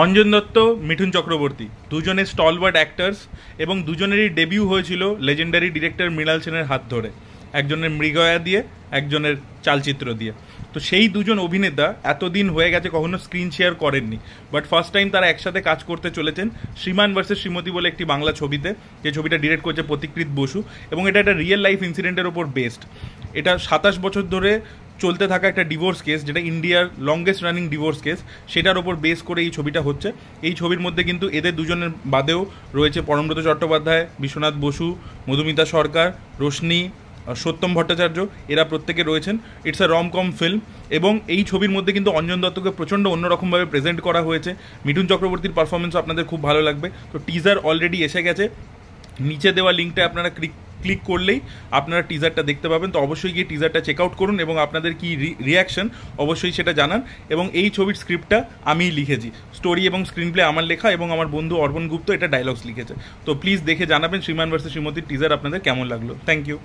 অঞ্জন দত্ত, মিঠুন চক্রবর্তী দুজনের stalwart actors এবং দুজনেরই ডেবিউ হয়েছিল লেজেন্ডারি ডিরেক্টর মৃণাল সেনের হাত ধরে, একজনের মৃগয়া দিয়ে, একজনের চালচিত্র দিয়ে। তো সেই দুজন অভিনেতা এতদিন হয়ে গেছে কখনো স্ক্রিন শেয়ার করেননি, বাট ফার্স্ট টাইম তারা একসাথে কাজ করতে চলেছেন শ্রীমান ভার্সেস শ্রীমতী বলে একটি বাংলা ছবিতে, যে ছবিটা ডিরেক্ট করেছে প্রতিকৃত বসু, এবং এটা একটা রিয়েল লাইফ ইনসিডেন্টের ওপর বেসড। এটা 27 বছর ধরে চলতে থাকা একটা ডিভোর্স কেস, যেটা ইন্ডিয়ার লংগেস্ট রানিং ডিভোর্স কেস, সেটার ওপর বেস করে এই ছবিটা হচ্ছে। এই ছবির মধ্যে কিন্তু এদের দুজনের বাদেও রয়েছে পরমব্রত চট্টোপাধ্যায়, বিশ্বনাথ বসু, মধুমিতা সরকার, রোশনি, সত্যম ভট্টাচার্য, এরা প্রত্যেকে রয়েছেন। ইটস আ রমকম ফিল্ম, এবং এই ছবির মধ্যে কিন্তু অঞ্জন দত্তকে প্রচণ্ড অন্যরকমভাবে প্রেজেন্ট করা হয়েছে। মিঠুন চক্রবর্তীর পারফরমেন্সও আপনাদের খুব ভালো লাগবে। তো টিজার অলরেডি এসে গেছে, নিচে দেওয়া লিঙ্কটা আপনারা ক্লিক করলেই আপনারা টিজারটা দেখতে পাবেন। তো অবশ্যই গিয়ে টিজারটা চেক আউট করুন এবং আপনাদের কি রিয়াকশন অবশ্যই সেটা জানান। এবং এই ছবির স্ক্রিপ্টটা আমিই লিখেছি, স্টোরি এবং স্ক্রিন প্লে আমার লেখা, এবং আমার বন্ধু অর্পণ গুপ্ত এটা ডায়লগস লিখেছে। তো প্লিজ দেখে জানাবেন শ্রীমান ভার্সেস শ্রীমতীর টিজার আপনাদের কেমন লাগলো। Thank you.